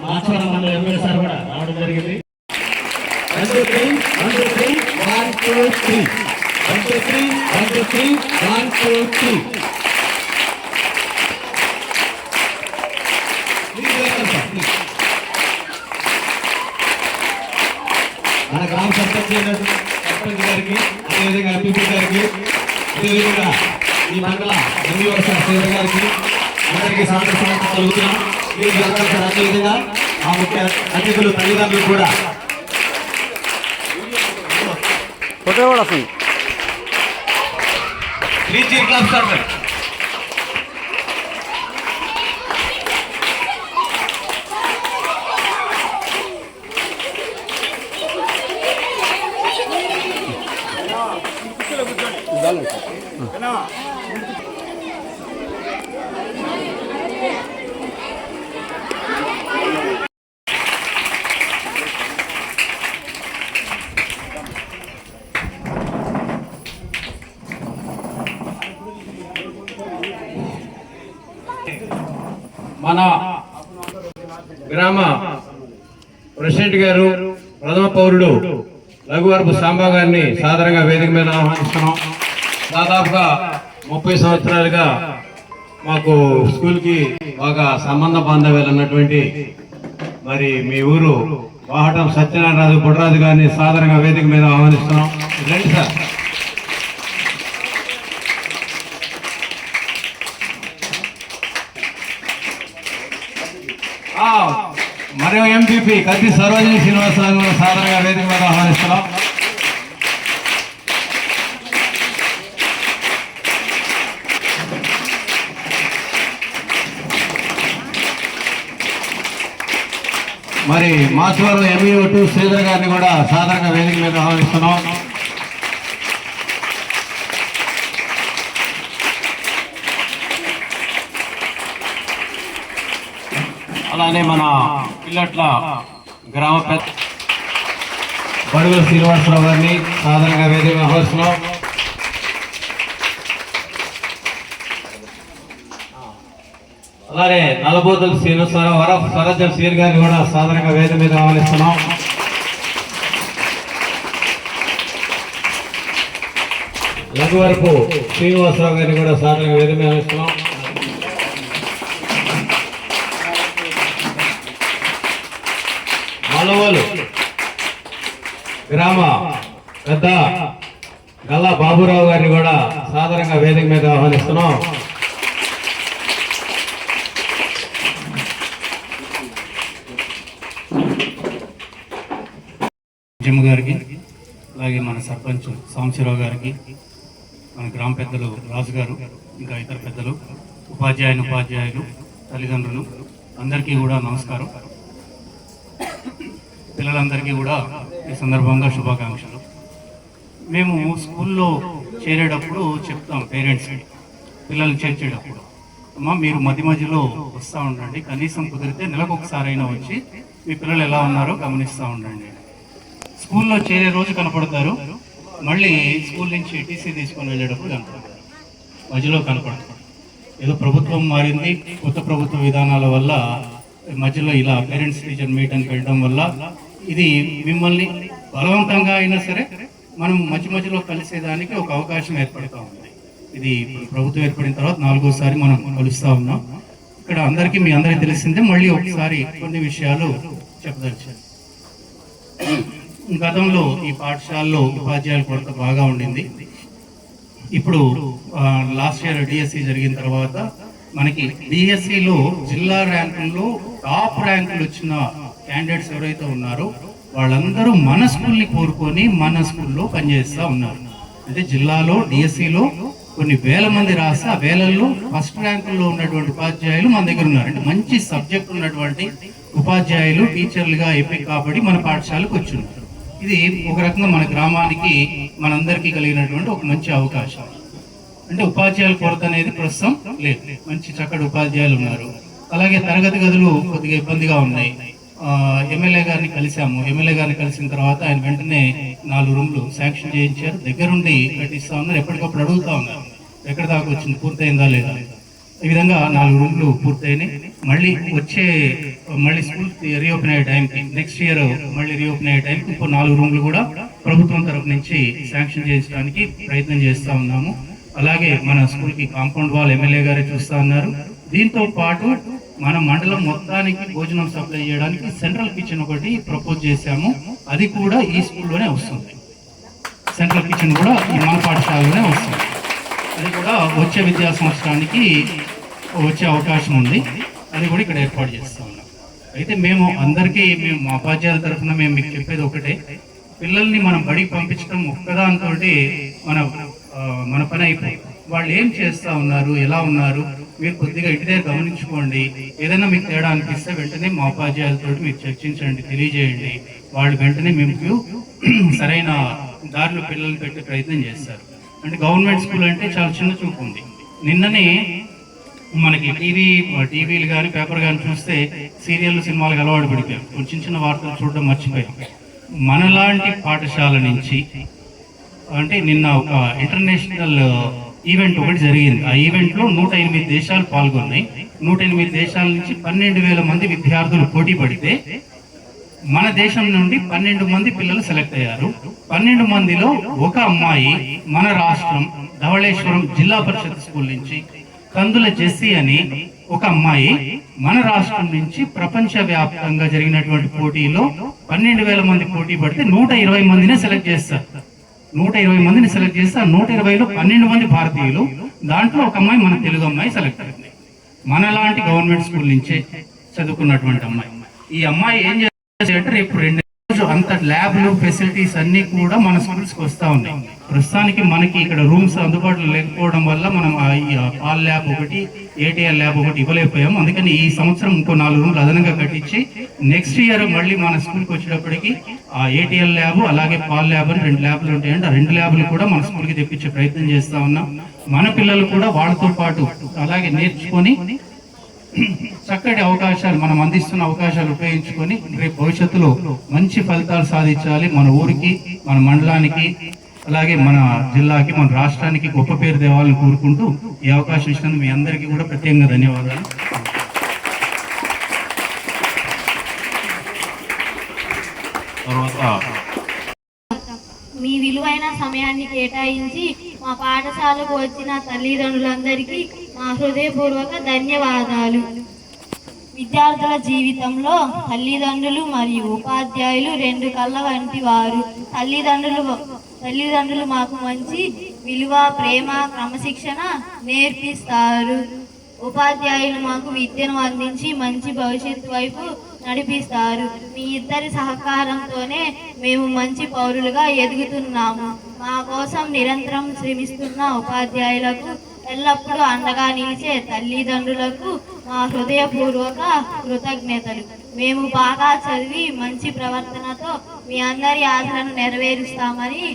మాచవరం మండల MLA sir కూడా రావడం జరిగింది. 1 2 3 1 2 3 1 2 3 1 2 3 1 2 3 1 2 3 మన గ్రామ సర్పంచ్ గారికి, అదేవిధంగా ఎంపీపీ గారికి, అదేవిధంగా ఈ మండల ఎంఈఓ శ్రీధర్ గారికి అందరికీ స్వాగతం కలుగుతున్నాం. అదేవిధంగా ఆ ముఖ్య అతిథులు తల్లిదండ్రులు కూడా ఫోటో కూడా వస్తుంది. 3 cheer claps sir. మన గ్రామ ప్రెసిడెంట్ గారు, ప్రథమ పౌరుడు లఘువరపు సాంబా గారిని సాధారణంగా వేదిక మీద ఆహ్వానిస్తున్నాం. దాదాపుగా 30 సంవత్సరాలుగా మాకు స్కూల్కి బాగా సంబంధ బాంధవ్యాలు ఉన్నటువంటి మరి మీ ఊరు వాహటం సత్యనారాయణ బుడ్రాజు గారిని సాధారణంగా వేదిక మీద ఆహ్వానిస్తున్నాం. రండి సార్. మరియు ఎంపీపీ కత్తి సరోజిని శ్రీనివాసరావు సాధారణంగా వేదిక మీద ఆహ్వానిస్తున్నాం. మరి మాచవరం ఎంఈఓ2 శ్రీధర్ గారిని కూడా సాధారణంగా వేదిక మీద ఆహ్వానిస్తున్నాం. అలానే మన పిల్లట్ల గ్రామ పెద్ద బడుగుల శ్రీనివాసరావు గారిని సాధారణంగా వేదిక ఆహ్వానిస్తున్నాం. అలానే నలబోతుల శ్రీనివాసరావు వరఫ్ సరజన్ సీర్ గారిని కూడా సాధారణంగా వేదిక మీద ఆహ్వానిస్తున్నాం. లఘువరపు శ్రీనివాసరావు గారిని కూడా సాధారణంగా వేదిక మీద ఆహ్వానిస్తున్నాం. మలవలు గ్రామ పెద్ద గల్లా బాబురావు గారిని కూడా సాధారణంగా వేదిక మీద ఆహ్వానిస్తున్నాం. జిమ్ గారికి, అలాగే మన సర్పంచ్ సాంశీరావు గారికి, మన గ్రామ పెద్దలు రాజు గారు, ఇంకా ఇతర పెద్దలు, ఉపాధ్యాయులు, తల్లిదండ్రులు అందరికీ కూడా నమస్కారం. పిల్లలందరికీ కూడా ఈ సందర్భంగా శుభాకాంక్షలు. మేము స్కూల్లో చేరేటప్పుడు చెప్తాం పేరెంట్స్కి, పిల్లల్ని చేర్చేటప్పుడు, అమ్మా మీరు మధ్యలో వస్తూ ఉండండి, కనీసం కుదిరితే నెలకు ఒకసారైనా వచ్చి మీ పిల్లలు ఎలా ఉన్నారో గమనిస్తూ ఉండండి. స్కూల్లో చేరే రోజు కనపడతారు, మళ్ళీ స్కూల్ నుంచి టీసీ తీసుకొని వెళ్ళేటప్పుడు కనపడతారు, మధ్యలో కనపడతారు. ఏదో ప్రభుత్వం మారింది, కొత్త ప్రభుత్వ విధానాల వల్ల మధ్యలో ఇలా పేరెంట్స్ టీచర్ మీట్ అని పెట్టడం వల్ల ఇది మిమ్మల్ని బలవంతంగా అయినా సరే మనం మధ్యలో కలిసేదానికి ఒక అవకాశం ఏర్పడుతూ ఉంది. ఇది ప్రభుత్వం ఏర్పడిన తర్వాత 4వ సారి మనం కలుస్తూ ఉన్నాం. ఇక్కడ అందరికీ మీ అందరికీ తెలిసిందే, మళ్ళీ ఒకసారి కొన్ని విషయాలు చెప్పదలిచాను. గతంలో ఈ పాఠశాలలో ఉపాధ్యాయుల కొరత బాగా ఉండింది. ఇప్పుడు లాస్ట్ ఇయర్ డిఎస్సి జరిగిన తర్వాత మనకి డిఎస్సిలో జిల్లా ర్యాంకుల్లో టాప్ ర్యాంకులు వచ్చిన క్యాండిడేట్స్ ఎవరైతే ఉన్నారో వాళ్ళందరూ మన స్కూల్ని కోరుకొని మన స్కూల్లో పనిచేస్తూ ఉన్నారు. అంటే జిల్లాలో డిఎస్సిలో కొన్ని వేల మంది రాస్తే ఆ వేలల్లో ఫస్ట్ ర్యాంకుల్లో ఉన్నటువంటి ఉపాధ్యాయులు మన దగ్గర ఉన్నారు. అంటే మంచి సబ్జెక్ట్ ఉన్నటువంటి ఉపాధ్యాయులు టీచర్లుగా ఎంపిక కాబట్టి మన పాఠశాలకు వచ్చున్నారు. ఇది ఒక రకంగా మన గ్రామానికి మనందరికీ కలిగినటువంటి ఒక మంచి అవకాశం. అంటే ఉపాధ్యాయుల కొరత అనేది ప్రస్తుతం లేదు, మంచి చక్కటి ఉపాధ్యాయులు ఉన్నారు. అలాగే తరగతి గదులు కొద్దిగా ఇబ్బందిగా ఉన్నాయి. ఎమ్మెల్యే గారిని కలిసాము. ఎమ్మెల్యే గారిని కలిసిన తర్వాత ఆయన వెంటనే 4 రూమ్లు శాంక్షన్ చేయించారు, దగ్గరుండి కట్టిస్తా ఉన్నారు. ఎప్పటికప్పుడు అడుగుతా ఉన్నారు ఎక్కడ దాకా వచ్చింది, పూర్తయిందా లేదా. ఈ విధంగా 4 రూమ్లు పూర్తయినాయి. మళ్ళీ వచ్చే మళ్ళీ స్కూల్ రీఓపెన్ అయ్యే టైంకి నెక్స్ట్ ఇయర్ మళ్ళీ రీఓపెన్ అయ్యే టైంకి ఇంకో 4 రూమ్లు కూడా ప్రభుత్వం తరఫు నుంచి శాంక్షన్ చేయించడానికి ప్రయత్నం చేస్తూ ఉన్నాము. అలాగే మన స్కూల్కి కాంపౌండ్ వాల్ ఎమ్మెల్యే గారే చూస్తూ ఉన్నారు. దీంతో పాటు మన మండలం మొత్తానికి భోజనం సప్లై చేయడానికి సెంట్రల్ కిచెన్ ఒకటి ప్రపోజ్ చేశాము. అది కూడా ఈ స్కూల్లోనే వస్తుంది. సెంట్రల్ కిచెన్ కూడా ఈ మన పాఠశాలలోనే వస్తుంది. అది కూడా వచ్చే విద్యా సంవత్సరానికి వచ్చే అవకాశం ఉంది. అది కూడా ఇక్కడ ఏర్పాటు చేస్తూ ఉన్నాం. అయితే మేము మా ఉపాధ్యాయుల తరఫున మేము మీకు చెప్పేది ఒకటే, పిల్లల్ని మనం బడికి పంపించడం ఒక్కదాంతో మన పని అయిపోయి వాళ్ళు ఏం చేస్తూ ఉన్నారు, ఎలా ఉన్నారు, మీరు కొద్దిగా ఇంటి దగ్గర గమనించుకోండి. ఏదైనా మీకు తేడా అనిపిస్తే వెంటనే మా ఉపాధ్యాయులతో మీరు చర్చించండి, తెలియజేయండి. వాళ్ళు వెంటనే మీకు సరైన దారిలో పిల్లలు పెట్టే ప్రయత్నం చేస్తారు. అంటే గవర్నమెంట్ స్కూల్ అంటే చాలా చిన్న చూపు ఉంది. నిన్ననే మనకి టీవీలు కానీ పేపర్ కానీ చూస్తే సీరియల్ సినిమాలకు అలవాటు పడిపోయాం. చిన్న చిన్న వార్తలు చూడడం మర్చిపోయాం. మనలాంటి పాఠశాల నుంచి అంటే నిన్న ఒక ఇంటర్నేషనల్ ఈవెంట్ ఒకటి జరిగింది. ఆ ఈవెంట్లో 108 దేశాలు పాల్గొన్నాయి. 108 దేశాల నుంచి 12,000 మంది విద్యార్థులు పోటీ పడితే మన దేశం నుండి 12 మంది పిల్లలు సెలెక్ట్ అయ్యారు. 12 మందిలో ఒక అమ్మాయి మన రాష్ట్రం ధవళేశ్వరం జిల్లా పరిషత్ స్కూల్ నుంచి కందుల జెస్సీ అని ఒక అమ్మాయి మన రాష్ట్రం నుంచి ప్రపంచ వ్యాప్తంగా జరిగినటువంటి పోటీలో 12,000 మంది పోటీ పడితే 120 మందినే సెలెక్ట్ చేస్తారు. 120 మందిని సెలెక్ట్ చేస్తే ఆ 120లో 12 మంది భారతీయులు, దాంట్లో ఒక అమ్మాయి మన తెలుగు అమ్మాయి సెలెక్ట్ అయింది. మనలాంటి గవర్నమెంట్ స్కూల్ నుంచే చదువుకున్నటువంటి అమ్మాయి. ఈ అమ్మాయి ఏం చేస్తే రేపు 2 రోజు అంత ల్యాబ్లు ఫెసిలిటీస్ అన్ని కూడా మన స్కూల్స్కి వస్తూ ఉన్నాయి. ప్రస్తుతానికి మనకి ఇక్కడ రూమ్స్ అందుబాటులో లేకపోవడం వల్ల మనం పాల్ ల్యాబ్ ఒకటి, ఏటీఎల్ ల్యాబ్ ఒకటి ఇవ్వలేకపోయాం. అందుకని ఈ సంవత్సరం ఇంకో 4 రూమ్లు అదనంగా కట్టించి నెక్స్ట్ ఇయర్ మళ్ళీ మన స్కూల్కి వచ్చేటప్పటికి ఆ ఏటీఎల్ ల్యాబ్ అలాగే పాల్ ల్యాబ్ అని 2 ల్యాబ్లు ఉంటాయండి. ఆ 2 ల్యాబ్లు కూడా మన స్కూల్కి తెప్పించే ప్రయత్నం చేస్తా ఉన్నాం. మన పిల్లలు కూడా వాళ్ళతో పాటు అలాగే నేర్చుకొని చక్కటి అవకాశాలు మనం అందిస్తున్న అవకాశాలు ఉపయోగించుకొని రేపు భవిష్యత్తులో మంచి ఫలితాలు సాధించాలి. మన ఊరికి, మన మండలానికి, అలాగే మన జిల్లాకి, మన రాష్ట్రానికి గొప్ప పేరు తేవాలని కోరుకుంటూ ఈ అవకాశం ఇచ్చినందుకు మీ అందరికీ కూడా ప్రత్యేకంగా ధన్యవాదాలు. మీ విలువైన సమయాన్ని కేటాయించి మా పాఠశాలకు వచ్చిన తల్లిదండ్రులందరికీ మా హృదయపూర్వక ధన్యవాదాలు. విద్యార్థుల జీవితంలో తల్లిదండ్రులు మరియు ఉపాధ్యాయులు 2 కళ్ళ వంటి వారు. తల్లిదండ్రులు మాకు మంచి విలువ, ప్రేమ, క్రమశిక్షణ నేర్పిస్తారు. ఉపాధ్యాయులు మాకు విద్యను అందించి మంచి భవిష్యత్తు వైపు నడిపిస్తారు. మీ ఇద్దరి సహకారంతోనే మేము మంచి పౌరులుగా ఎదుగుతున్నాము. మా కోసం నిరంతరం శ్రమిస్తున్న ఉపాధ్యాయులకు, ఎల్లప్పుడూ అండగా నిలిచే తల్లిదండ్రులకు మా హృదయపూర్వక కృతజ్ఞతలు. మేము బాగా చదివి మంచి ప్రవర్తనతో మీ అందరి ఆశలను నెరవేరుస్తామని,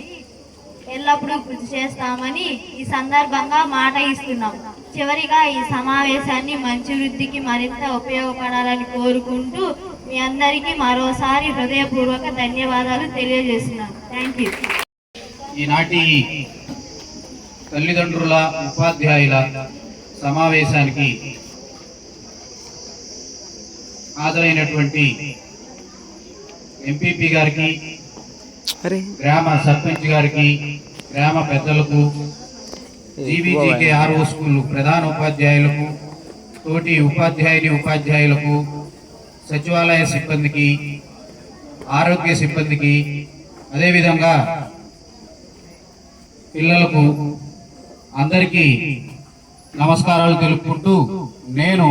ఎల్లప్పుడూ కృషి చేస్తామని ఈ సందర్భంగా మాట ఇస్తున్నాం. చివరిగా ఈ సమావేశాన్ని మంచి వృద్ధికి మరింత ఉపయోగపడాలని కోరుకుంటూ మీ అందరికీ మరోసారి హృదయపూర్వక ధన్యవాదాలు తెలియజేస్తున్నాను. Thank you. ఈనాటి తల్లిదండ్రుల ఉపాధ్యాయుల సమావేశానికి హాజరైనటువంటి ఎంపీపీ గారికి, గ్రామ సర్పంచ్ గారికి, గ్రామ పెద్దలకు, జీవీజీకే ఆర్ఓ స్కూల్ ప్రధాన ఉపాధ్యాయులకు, తోటి ఉపాధ్యాయులకు, సచివాలయ సిబ్బందికి, ఆరోగ్య సిబ్బందికి, అదేవిధంగా పిల్లలకు అందరికీ నమస్కారాలు తెలుపుకుంటూ, నేను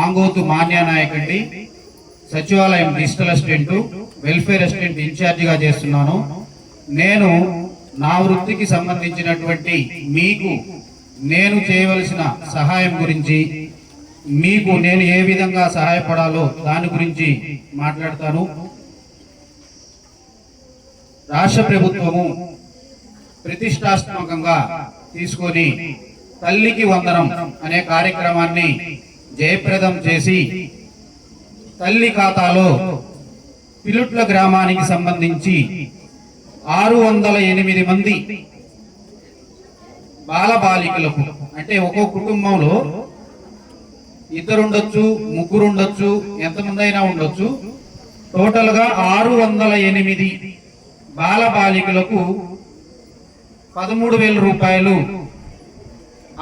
ఆంగోతు మాన్యానాయకండి, సచివాలయం డిజిటల్ అసిస్టెంట్, వెల్ఫేర్ అసిస్టెంట్ ఇన్ఛార్జిగా చేస్తున్నాను. నేను నా వృత్తికి సంబంధించినటువంటి మీకు నేను చేయవలసిన సహాయం గురించి, మీకు నేను ఏ విధంగా సహాయపడాలో దాని గురించి మాట్లాడతాను. రాష్ట్ర ప్రభుత్వము ప్రతిష్టాత్మకంగా తీసుకొని తల్లికి వందనం అనే కార్యక్రమాన్ని జయప్రదం చేసి తల్లి ఖాతాలో పిలుట్ల గ్రామానికి సంబంధించి 608 మంది బాలబాలికలకు, అంటే ఒక్కో కుటుంబంలో ఇద్దరు ఉండొచ్చు, ముగ్గురు ఉండొచ్చు, ఎంతమంది అయినా ఉండొచ్చు. టోటల్ గా 608 బాలబాలికలకు 13,000 రూపాయలు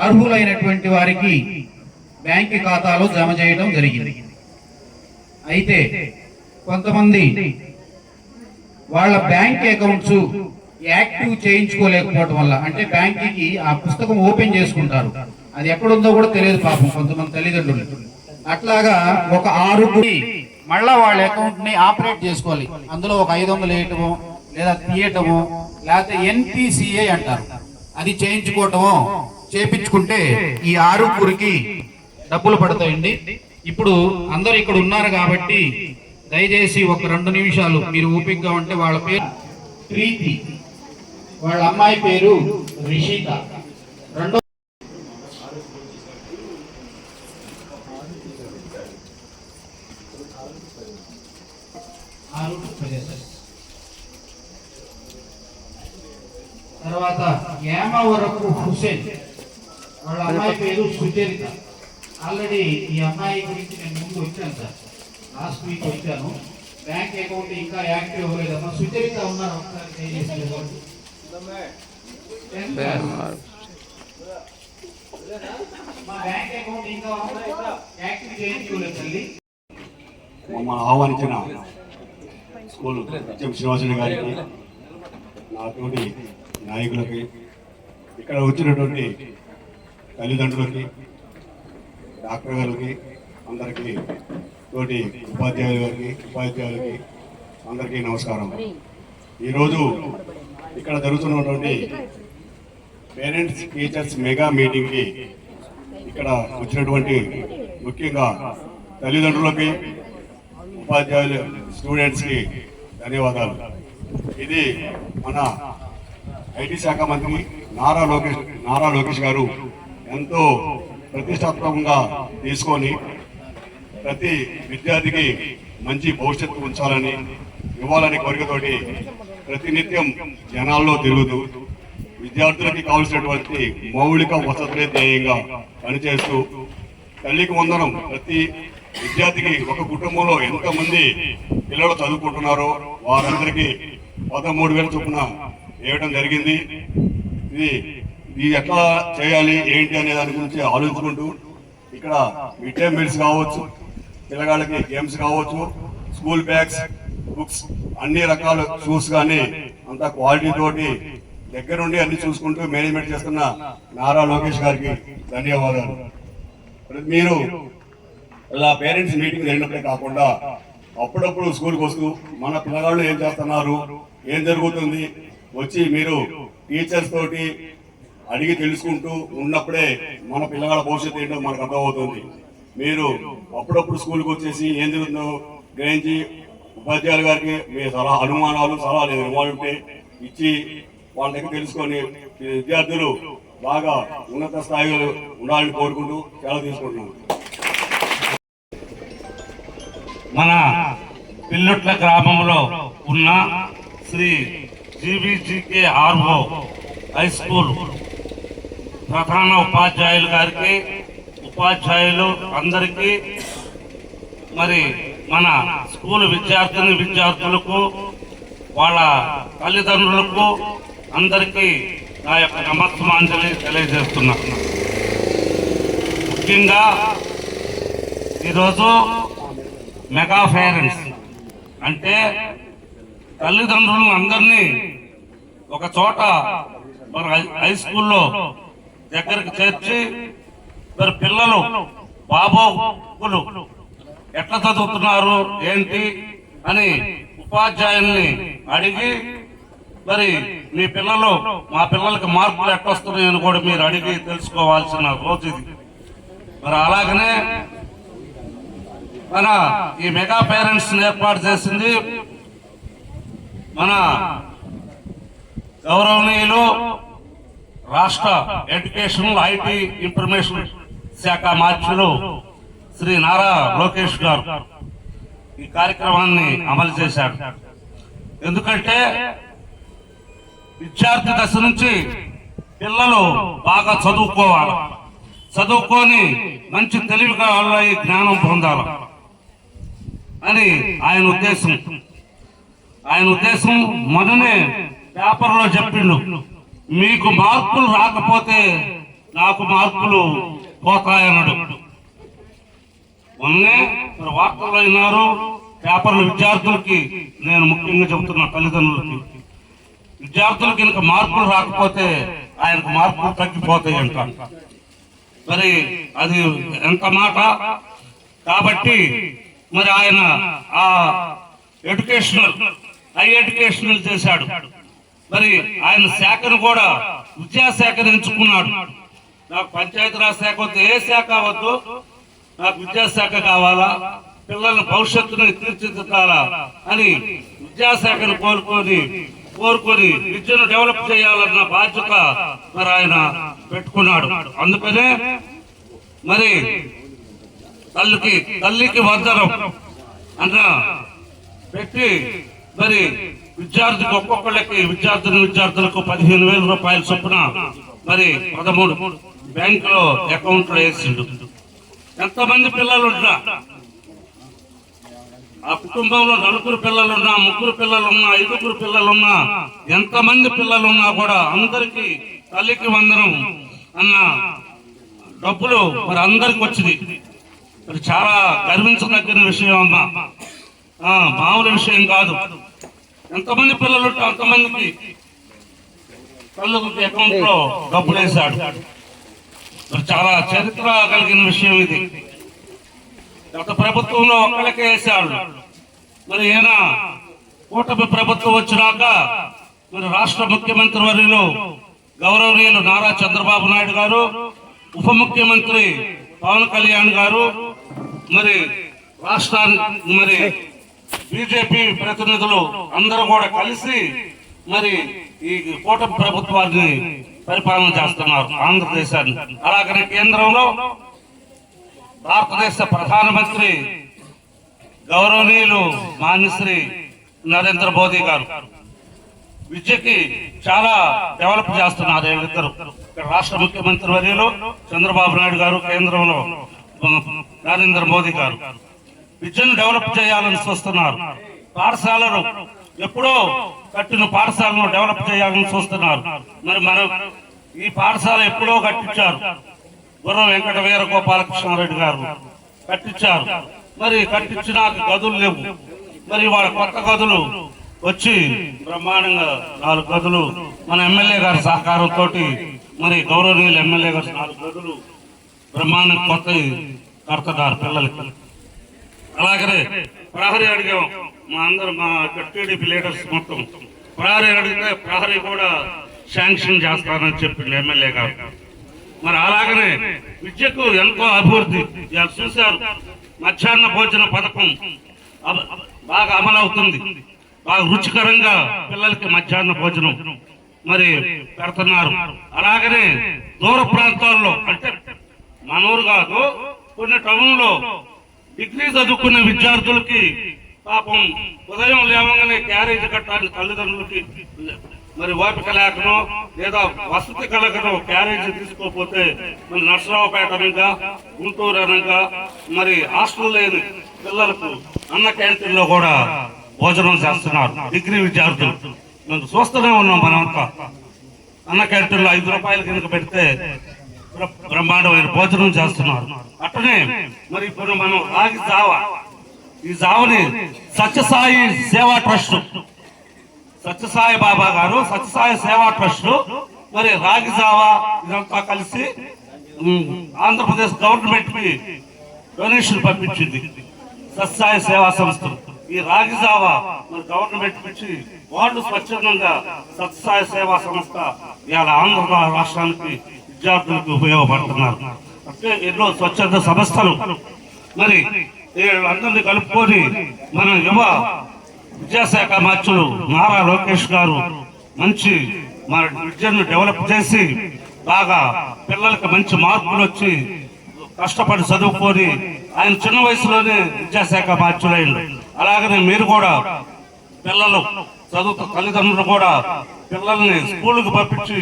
అర్హులైనటువంటి వారికి బ్యాంక్ ఖాతాలో జమ చేయడం జరిగింది. అయితే కొంతమంది వాళ్ళ బ్యాంక్ అకౌంట్స్ యాక్టివ్ చేయించుకోలేకపోవడం వల్ల, అంటే బ్యాంక్కి ఆ పుస్తకం ఓపెన్ చేసుకుంటారు, అది ఎక్కడుందో కూడా తెలియదు పాపం కొంతమంది తల్లిదండ్రులు. అట్లాగా ఒక 6 మళ్ళా వాళ్ళ అకౌంట్ ని ఆపరేట్ చేసుకోవాలి. అందులో ఒక 500 వేయటమో లేదా తీయటమో, లేకపోతే NPCI అంటారు, అది చేయించుకోవటమో చేపించుకుంటే ఈ 6 డబ్బులు పడతాయండి. ఇప్పుడు అందరు ఇక్కడ ఉన్నారు కాబట్టి దయచేసి ఒక 2 నిమిషాలు మీరు ఓపికగా ఉంటే, వాళ్ళ పేరు ప్రీతి, వాళ్ళ అమ్మాయి పేరు రిషిత. రెండో తర్వాత యామవరపు హుసేన్, వాళ్ళ అమ్మాయి పేరు సుచరిత. ఆల్రెడీ ఈ అమ్మాయి గురించి నేను ముందు వచ్చాను సార్, లాస్ట్ వీక్ వచ్చాను. బ్యాంక్ అకౌంట్ ఇంకా యాక్టివ్ అవ్వలేదమ్మా. సుచరిత ఉన్నారు, ఒకసారి మా బ్యాంక్ అకౌంట్ ఇంకా యాక్టివ్ చేయించుకోలేదు తల్లి. మమ్మల్ని ఆహ్వానించిన స్కూల్ హెచ్ఎం శ్రీనివాసరావు గారికి, నాతోటి నాయకులకి, ఇక్కడ వచ్చినటువంటి తల్లిదండ్రులకి, డాక్టర్ గారికి, అందరికీ, తోటి ఉపాధ్యాయులకి అందరికీ నమస్కారం. ఈరోజు ఇక్కడ జరుగుతున్నటువంటి పేరెంట్స్ టీచర్స్ మెగా మీటింగ్కి ఇక్కడ వచ్చినటువంటి ముఖ్యంగా తల్లిదండ్రులకి, ఉపాధ్యాయులు, స్టూడెంట్స్కి ధన్యవాదాలు. ఇది మన ఐటీ శాఖ మంత్రి నారా లోకేష్ గారు ఎంతో ప్రతిష్టాత్మకంగా తీసుకొని ప్రతి విద్యార్థికి మంచి భవిష్యత్తు ఉంచాలని, ఇవ్వాలని కోరికతోటి ప్రతినిత్యం జనాల్లో తిరుగుతూ విద్యార్థులకి కావలసినటువంటి మౌలిక వసతులే ధ్యేయంగా పనిచేస్తూ, తల్లికి వందనం ప్రతి విద్యార్థికి, ఒక కుటుంబంలో ఎంతమంది పిల్లలు చదువుకుంటున్నారో వారందరికీ 13,000 చొప్పున వేయడం జరిగింది. ఇది ఎట్లా చేయాలి ఏంటి అనే దాని గురించి ఆలోచించుకుంటూ ఇక్కడ మిడ్ డే మీల్స్ కావచ్చు, పిల్లగాళ్ళకి గేమ్స్ కావచ్చు, స్కూల్ బ్యాగ్స్, బుక్స్, అన్ని రకాల షూస్ కానీ అంత క్వాలిటీ తోటి దగ్గరుండి అన్ని చూసుకుంటూ మేనేజ్మెంట్ చేస్తున్న నారా లోకేష్ గారికి ధన్యవాదాలు. మీరు ఇలా పేరెంట్స్ మీటింగ్ జరిగినప్పుడే కాకుండా అప్పుడప్పుడు స్కూల్కి వస్తూ మన పిల్లగాళ్ళు ఏం చేస్తున్నారు, ఏం జరుగుతుంది వచ్చి మీరు టీచర్స్ తోటి అడిగి తెలుసుకుంటూ ఉన్నప్పుడే మన పిల్లగాళ్ళ భవిష్యత్తు ఏంటో మనకు అర్థమవుతుంది. మీరు అప్పుడప్పుడు స్కూల్కి వచ్చేసి ఏం జరుగుతుందో గ్రహించి ఉపాధ్యాయుల గారికి మీ అనుమానాలు సలహాలు ఇవ్వాలంటే ఇచ్చి వాళ్ళ దగ్గర తెలుసుకొని విద్యార్థులు బాగా ఉన్నత స్థాయిలో ఉండాలని కోరుకుంటూ సెలవు తీసుకుంటున్నాను. మన పిల్లుట్ల గ్రామంలో ఉన్న శ్రీ GVGKRO హై స్కూల్ ప్రధాన ఉపాధ్యాయులు గారికి, ఉపాధ్యాయులు అందరికీ, మరి మన స్కూల్ విద్యార్థులకు, వాళ్ళ తల్లిదండ్రులకు అందరికీ నా యొక్క నమస్కారాంజలి తెలియజేస్తున్నా. ముఖ్యంగా ఈరోజు మెగా పేరెంట్స్ అంటే తల్లిదండ్రులను అందరినీ ఒక చోట మన హై స్కూల్లో దగ్గరికి చేర్చి, మరి పిల్లలు బాబోగులు ఎట్లా చదువుతున్నారు ఏంటి అని ఉపాధ్యాయుల్ని అడిగి, మరి మీ పిల్లలు, మా పిల్లలకి మార్కులు ఎట్టొస్తున్నాయని కూడా మీరు అడిగి తెలుసుకోవాల్సిన రోజు ఇది. మరి అలాగనే మన ఈ మెగా పేరెంట్స్ ఏర్పాటు చేసింది మన గౌరవనీయులు రాష్ట్ర ఎడ్యుకేషన్ ఐటీ ఇన్ఫర్మేషన్ శాఖ మంత్రులు శ్రీ నారా లోకేష్ గారు ఈ కార్యక్రమాన్ని అమలు చేశారు. ఎందుకంటే విద్యార్థి దశ నుంచి పిల్లలు బాగా చదువుకోవాలి, చదువుకొని మంచి తెలివిగా ఈ జ్ఞానం పొందాల అని ఆయన ఉద్దేశం. మొన్ననే పేపర్లో చెప్పిండు, మీకు మార్కులు రాకపోతే నాకు మార్కులు పోతాయన్నాడు. మొన్నే వార్తల్లో విన్నారు, పేపర్లు విద్యార్థులకి నేను ముఖ్యంగా చెబుతున్నా, తల్లిదండ్రులకి, విద్యార్థులకి ఇంకా మార్కులు రాకపోతే ఆయనకు మార్కులు తగ్గిపోతాయి అంట. మరి అది ఎంత మాట. కాబట్టి మరి ఆయన ఆ హై ఎడ్యుకేషనల్ చేశాడు. మరి ఆయన శాఖను కూడా విద్యాశాఖను ఎంచుకున్నాడు. నాకు పంచాయతీరాజ్ శాఖ వద్దు, ఏ శాఖ వద్దు, నాకు విద్యాశాఖ కావాలా, పిల్లల భవిష్యత్తును తీర్చిదిద్దాలా అని విద్యాశాఖను కోరుకొని విద్యను డెవలప్ చేయాలన్న బాధ్యత మరి ఆయన పెట్టుకున్నాడు. అందుకనే మరి తల్లికి వందనం అన్న పెట్టి మరి విద్యార్థికి ఒక్కొక్కళ్ళకి విద్యార్థులకు 15,000 రూపాయల చొప్పున మరి 13 బ్యాంకులో అకౌంట్లో వేసిండు. ఎంతమంది పిల్లలు ఉన్నా, ఆ కుటుంబంలో 4 పిల్లలున్నా, 3 పిల్లలున్నా, 5 పిల్లలున్నా, ఎంతమంది పిల్లలున్నా కూడా అందరికీ తల్లికి వందనం అన్న డబ్బులు మరి అందరికి వచ్చింది. మరి చాలా గర్వించదగిన విషయం అమ్మా, మామూలు విషయం కాదు. ఎంతమంది పిల్లలు ఉంటే అంతమందికి తల్లికి అకౌంట్ లో డబ్బులు వేశాడు. మరి చాలా చరిత్ర కలిగిన విషయం ఇది. గత ప్రభుత్వంలో ఒక్కళ్ళకే వేశాడు. మరి ఈయన కూటమి ప్రభుత్వం వచ్చినాక మరి రాష్ట్ర ముఖ్యమంత్రి వర్యులు గౌరవనీయులు నారా చంద్రబాబు నాయుడు గారు, ఉప ముఖ్యమంత్రి పవన్ కళ్యాణ్ గారు, మరి రాష్ట్రానికి మరి బీజేపీ ప్రతినిధులు అందరూ కూడా కలిసి మరి ఈ కూటమి ప్రభుత్వాన్ని పరిపాలన చేస్తున్నారు ఆంధ్రదేశాన్ని. అలాగనే కేంద్రంలో భారతదేశ ప్రధానమంత్రి గౌరవనీయులు మాన్యశ్రీ నరేంద్ర మోదీ గారు విద్యకి చాలా డెవలప్ చేస్తున్నారు. వీళ్ళిద్దరు, రాష్ట్ర ముఖ్యమంత్రి వర్యులు చంద్రబాబు నాయుడు గారు, కేంద్రంలో నరేంద్ర మోదీ గారు విద్యను డెవలప్ చేయాలని చూస్తున్నారు. పాఠశాలలు ఎప్పుడో కట్టిన పాఠశాలను డెవలప్ చేయాలని చూస్తున్నారు. మరి మనం ఈ పాఠశాల ఎప్పుడో కట్టించారు, గుర్రం వెంకట వీర గోపాలకృష్ణారెడ్డి గారు కట్టించారు. మరి కట్టించినాక గదులు లేవు. మరి వాళ్ళ కొత్త గదులు వచ్చి బ్రహ్మాండంగా 4 గదులు మన ఎమ్మెల్యే గారి సహకారంతో మరి గౌరవనీయులు ఎమ్మెల్యే గారు 4 గదులు బ్రహ్మాండంగా కొత్త కడుతున్నారు పిల్లలకి. అలాగనే ప్రహరీ అడిగాం, మా టీడీపీ లీడర్స్ మొత్తం ప్రహరీ అడిగితే ప్రహరీ కూడా శాంక్షన్ చేస్తానని చెప్పింది ఎమ్మెల్యే గారు. మరి అలాగనే విద్యకు ఎంతో అభివృద్ధి చూశారు. మధ్యాహ్న భోజన పథకం బాగా అమలవుతుంది. బాగా రుచికరంగా పిల్లలకి మధ్యాహ్న భోజనం మరి పెడుతున్నారు. అలాగనే దూర ప్రాంతాల్లో, అంటే మనూరు కాదు, కొన్ని టౌన్లో డిగ్రీ చదువుకున్న విద్యార్థులకి పాపం ఉదయం లేవగానే క్యారేజ్ కట్టాలి తల్లిదండ్రులకి. మరి ఓపిక లేకనో లేదా వసతి కలగనో క్యారేజ్ తీసుకోకపోతే మరి నర్సరావుపేట అనగా, గుంటూరు అనగా, మరి హాస్టల్ లేని పిల్లలకు అన్న క్యాంటీన్లో కూడా భోజనం చేస్తున్నారు డిగ్రీ విద్యార్థులు. మనం చూస్తూనే ఉన్నాం. మనంతా అన్న క్యాంటీన్లో 5 రూపాయల కింద పెడితే బ్రహ్మాండమైన భోజనం చేస్తున్నారు. అట్లనే మరి ఇప్పుడు మనం రాగి జావ, ఈ జావని సత్యసాయి సేవా ట్రస్ట్, సత్యసాయి బాబా గారు సత్యసాయి సేవా ట్రస్ట్ మరి రాగి జావ ఇదంతా కలిసి ఆంధ్రప్రదేశ్ గవర్నమెంట్ కి డొనేషన్ పంపించింది. సత్యసాయి సేవా సంస్థ ఈ రాగి జావ మరి గవర్నమెంట్ నుంచి వాళ్ళు స్వచ్ఛందంగా సత్యసాయి సేవా సంస్థ ఇవాళ ఆంధ్ర రాష్ట్రానికి విద్యార్థులకు ఉపయోగపడుతున్నారు. అంటే ఎన్నో స్వచ్ఛంద సంస్థలు మరి అందరినీ కలుపుకొని మన యువ విద్యాశాఖ మంత్రులు నారా లోకేష్ గారు మంచి మన విద్యను డెవలప్ చేసి బాగా పిల్లలకి మంచి మార్కులు వచ్చి కష్టపడి చదువుకొని ఆయన చిన్న వయసులోనే విద్యాశాఖ మంత్రులైంది. అలాగనే మీరు కూడా పిల్లలు చదువుతూ తల్లిదండ్రులు కూడా పిల్లల్ని స్కూళ్ళకు పంపించి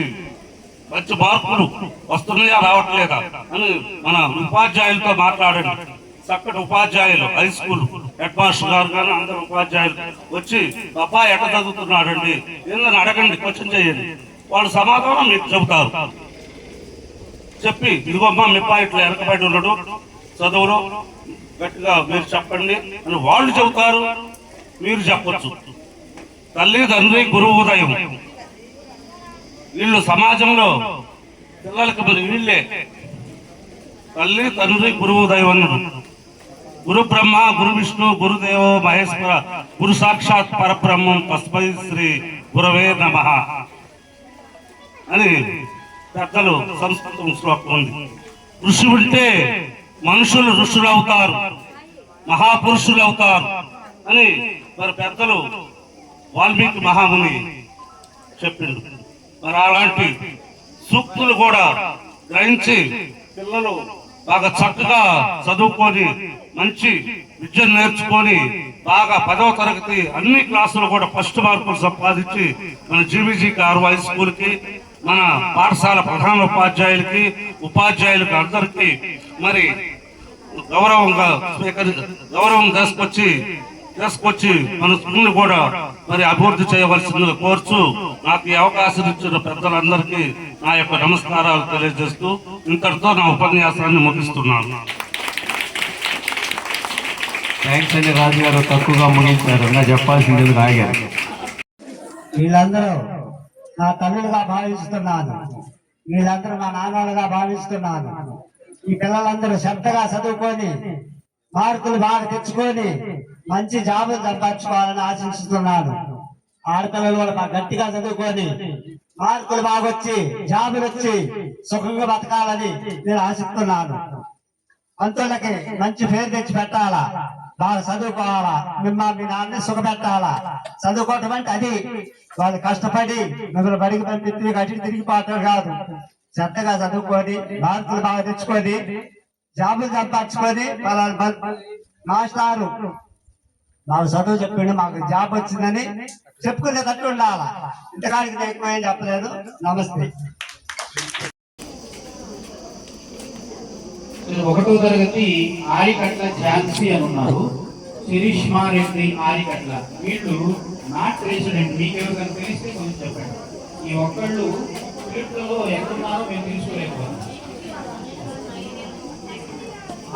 మంచి మార్పులు వస్తున్నాయా రావట్లేదా అని మన ఉపాధ్యాయులతో మాట్లాడండి. చక్కటి ఉపాధ్యాయులు, హై స్కూల్ హెడ్ మాస్టర్ గారు కానీ అందరు ఉపాధ్యాయులు వచ్చి అబ్బాయి ఎట్లా చదువుతున్నాడండి ఏందని అడగండి, క్వశ్చన్ చేయండి. వాళ్ళు సమాధానం మీకు చెబుతారు. చెప్పి ఇదిగోమ్మా మీ అబ్బాయి ఇట్లా వెనకబడి ఉన్నాడు చదువులో, గట్టిగా మీరు చెప్పండి అని వాళ్ళు చెబుతారు, మీరు చెప్పొచ్చు. తల్లి తండ్రి గురువు ఉదయం, వీళ్ళు సమాజంలో పిల్లలకి మరి వీళ్ళే తల్లి తండ్రి గురువు దైవం అన్నారు. గురు బ్రహ్మ గురు విష్ణు గురుదేవో మహేశ్వర గురు సాక్షాత్ పరబ్రహ్మం తస్మై శ్రీ గురవే నమః అని పెద్దలు సంస్కృతం శ్లోకం ఉంది. ఋషి ఉంటే మనుషులు ఋషులు అవుతారు, మహాపురుషులు అవుతారు అని మరి పెద్దలు వాల్మీకి మహాముని చెప్పిండు. మరి అలాంటి సూక్తులు కూడా గ్రహించి పిల్లలు బాగా చక్కగా చదువుకొని మంచి విద్యను నేర్చుకొని బాగా 10వ తరగతి అన్ని క్లాసులు కూడా ఫస్ట్ మార్కులు సంపాదించి మన జీవీజీకి హై స్కూల్కి, మన పాఠశాల ప్రధాన ఉపాధ్యాయులకి, ఉపాధ్యాయులకి అందరికీ మరి గౌరవం తీసుకొచ్చి మన స్కూల్ని కూడా మరి అభివృద్ధి చేయవలసిందిగా కోరుచు నాకు ఈ అవకాశం ఇచ్చిన పెద్దలందరికీ నా యొక్క నమస్కారాలు తెలియజేస్తూ ఇంతటితో నా ఉపన్యాసాన్ని ముగిస్తున్నాను. థ్యాంక్స్ అండి రాజు గారు, తక్కువగా ముగించారు. నా చెప్పాల్సింది రాయగారు. వీళ్ళందరూ నా తల్లులుగా భావిస్తున్నాను, వీళ్ళందరూ నా నాన్నలుగా భావిస్తున్నాను. ఈ పిల్లలందరూ శ్రద్ధగా చదువుకొని మార్కులు బాగా తెచ్చుకొని మంచి జాబులు సంపాదించుకోవాలని ఆశిస్తున్నాను. ఆడపిల్లలు కూడా బాగా గట్టిగా చదువుకొని మార్కులు బాగా వచ్చి జాబులు వచ్చి సుఖంగా బతకాలని నేను ఆశిస్తున్నాను. పంతులకి మంచి పేరు తెచ్చి పెట్టాలా, బాగా చదువుకోవాలా, మీ నాన్న సుఖపెట్టాలా. చదువుకోవటం అంటే అది వాళ్ళు కష్టపడి మిమ్మల్ని బడికి పంపించి అటు తిరిగిపోవటం కాదు. శ్రద్ధగా చదువుకొని మార్కులు బాగా తెచ్చుకొని జాబులు సంపాదించుకొని మాస్టారు మాకు చదువు చెప్పిండు, మాకు జాబ్ వచ్చిందని చెప్పుకునేటట్టు ఉండాలా. ఇంతకాడికి ఎక్కువ ఏం చెప్పలేదు. నమస్తే. 1వ తరగతి ఆరికట్ల ఝాన్సీ అని ఉన్నారు, శిరీష్మా రెడ్డి ఆరికట్ల. వీళ్ళు నాట్ రెసిడెంట్, మీకెవరికైనా తెలిస్తే కొంచెం చెప్పండి. ఈ ఒక్కళ్ళు వీటిలో ఎక్కడున్నారో మేము తెలుసుకోలేకపోతున్నాం.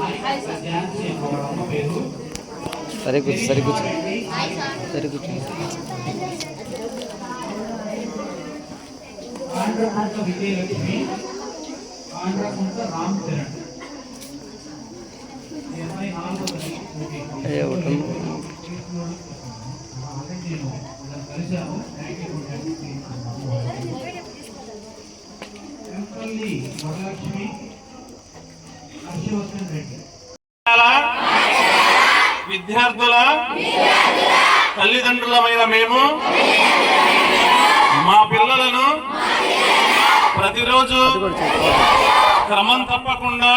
ఆరికట్ల ఝాన్సీ అని వాళ్ళ అమ్మ పేరు. సరే కూర్చో, సరే కూర్చో, సరే కూర్చో. ఆంధ్రకుంట విజయలక్ష్మి, ఆంధ్రకుంట రామ్ చరణ్. వరలక్ష్మి, హర్షవర్ధన్ రెడ్డి. విద్యార్థుల తల్లిదండ్రులమైన మేము మా పిల్లలను ప్రతిరోజు క్రమం తప్పకుండా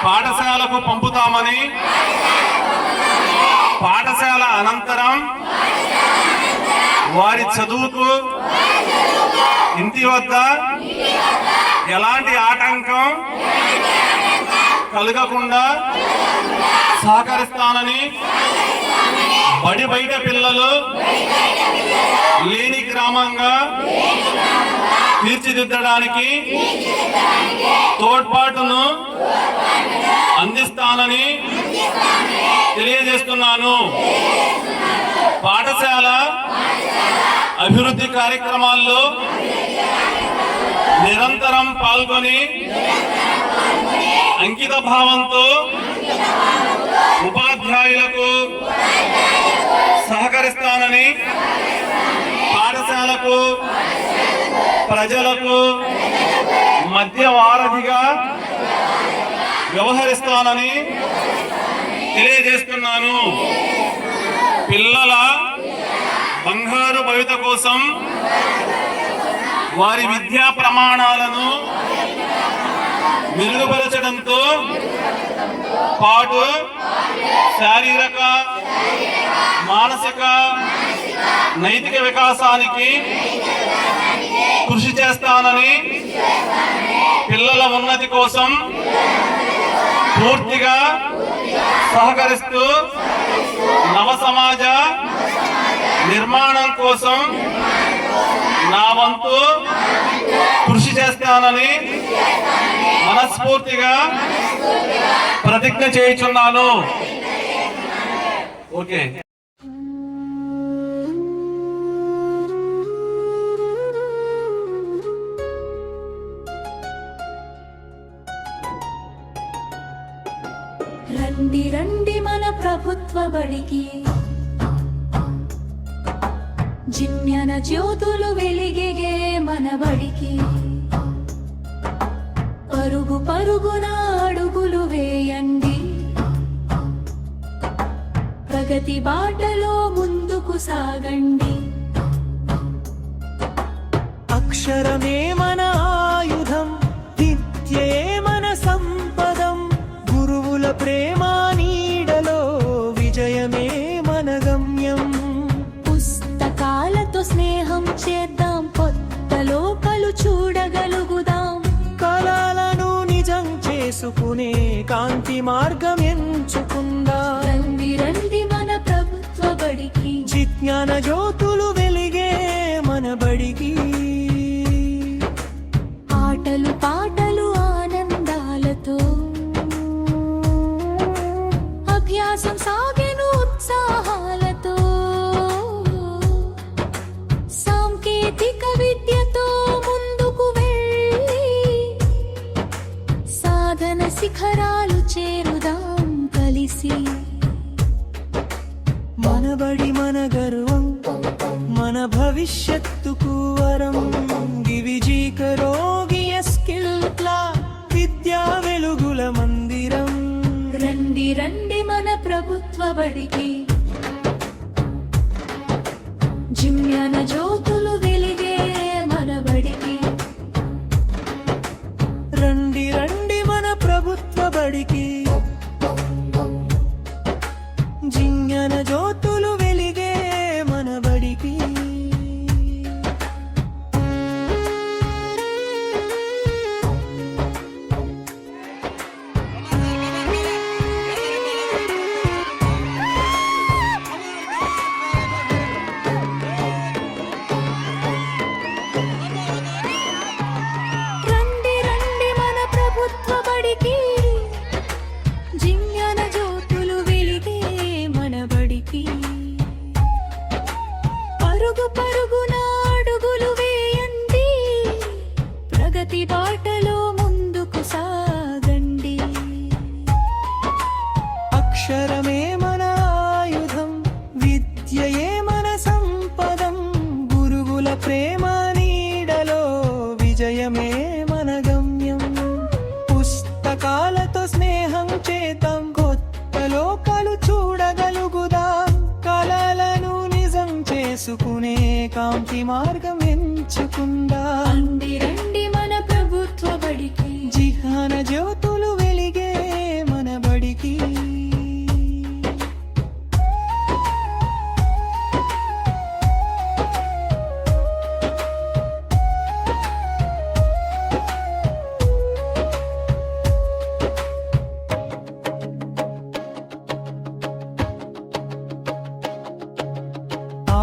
పాఠశాలకు పంపుతామని, పాఠశాల అనంతరం వారి చదువుకు ఇంటి వద్ద ఎలాంటి ఆటంకం కలగకుండా సహకరిస్తానని, బడి బయట పిల్లలు లేని గ్రామంగా తీర్చిదిద్దడానికి తోడ్పాటును అందిస్తానని తెలియజేస్తున్నాను. పాఠశాల అభివృద్ధి కార్యక్రమాల్లో నిరంతరం పాల్గొని అంకిత భావంతో ఉపాధ్యాయులకు సహకరిస్తానని, పాఠశాలకు ప్రజలకు మధ్య వారధిగా వ్యవహరిస్తానని తెలియజేస్తున్నాను. పిల్లల బంగారు భవిత కోసం వారి విద్యా ప్రమాణాలను మెరుగుపరచడంతో పాటు శారీరక, మానసిక, నైతిక వికాసానికి కృషి చేస్తానని, పిల్లల ఉన్నతి కోసం పూర్తిగా సహకరిస్తూ నవ సమాజ నిర్మాణం కోసం నా వంతు కృషి చేస్తానని మనస్ఫూర్తిగా ప్రతిజ్ఞ చేయుచున్నాను. ఓకే. రండి రండి మన ప్రభుత్వ బడికి, జిజ్ఞాన జ్యోతులు వెలిగే మన బడికి. పరుగు పరుగున అడుగులు వేయండి, ప్రగతి బాటలో ముందుకు సాగండి. అక్షరమే మన ఆయుధం, విద్యే మన సంపదం. గురువుల ప్రేమ నీడలో విజయమే మన గమ్యం. పుస్తకాలతో స్నేహం చేద్దాం, కొత్త లోకాలు చూడగలుగుదాం. కలలను నిజం చేసుకునే కాంతి మార్గం ఎంచుకుందాం. రండి రండి మన ప్రభుత్వ బడికి, జిజ్ఞాన జ్యోతులు వెలిగే మన బడికి. ఆటలు పాటలు ఆనందాలతో అభ్యాసం సాగెను ఉత్సాహాలతో. సాంకేతిక విద్యతో ముందుకు వెళ్ళి సాధన శిఖరాలు చేరుదాం కలిసి. మన బడి మన గర్వం, మన భవిష్యత్తుకు వరం. గివిజీకరోగియ స్కిల్ క్లాస్, విద్యా వెలుగుల మందిరం. రండి రండి మన ప్రభుత్వ బడికి, జిజ్ఞాన జ్యోతులు వెలిగే మన బడికి. రండి రండి మన ప్రభుత్వ బడికి, జిజ్ఞాన జ్యోతులు వెలిగే మన బడికి. రండి రండి మన ప్రభుత్వ బడికి, జిజ్ఞాన జ్యోతులు వెలిగే మన బడికి. పరుగు పరుగున అడుగులు వేయండి, ప్రగతి బాటలో ముందుకు సాగండి. అక్షరమే మన ఆయుధం, విద్యయే మన సంపదం. గురువుల ప్రేమ నీడలో విజయమే మన గమ్యం. పుస్తకాలతో స్నేహం చేద్దాం, కొత్త లోకాలు చూడగలుగుదాం. కలలను నిజం చేసుకునే కాంతి మార్గం ఎంచుకుందాం. రండి రండి మన ప్రభుత్వ బడికి, జిజ్ఞాన జ్యోతులు వెలిగే మన బడికి.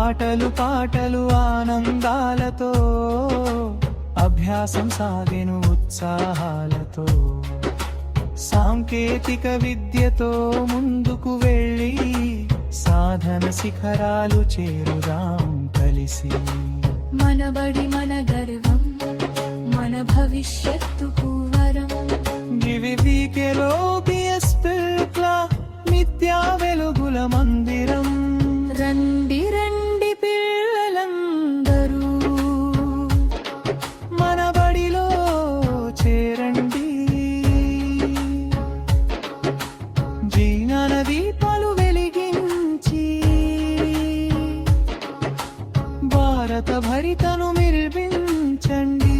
ఆటలు పాటలు ఆనందాలతో అభ్యాసం సాగెను ఉత్సాహాలతో. సాంకేతిక విద్యతో ముందుకు వెళ్ళి సాధన శిఖరాలు చేరుదాం కలిసి. మన బడి మన గర్వం, మన భవిష్యత్తుకు వరం. గివివికెలోబియస్ పిల్క్లా, విద్యా వెలుగుల మందిరం. రండి రండి పిల్లలందరూ మన బడిలో చేరండి. జ్ఞాన దీపాలు వెలిగించి భారత భరితను నిర్మించండి.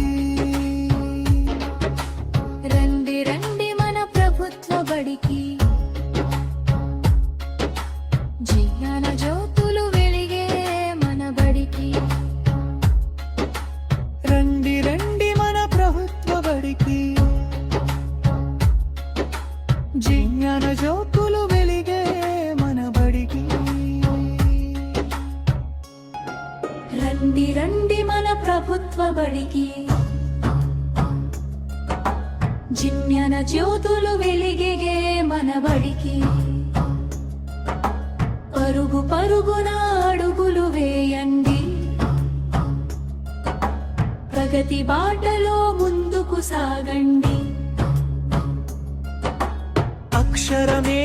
ప్రభుత్వ బడికి జిజ్ఞాన జ్యోతులు వెలిగే మన బడికి పరుగు పరుగున అడుగులు వేయండి ప్రగతి బాటలో ముందుకు సాగండి అక్షరమే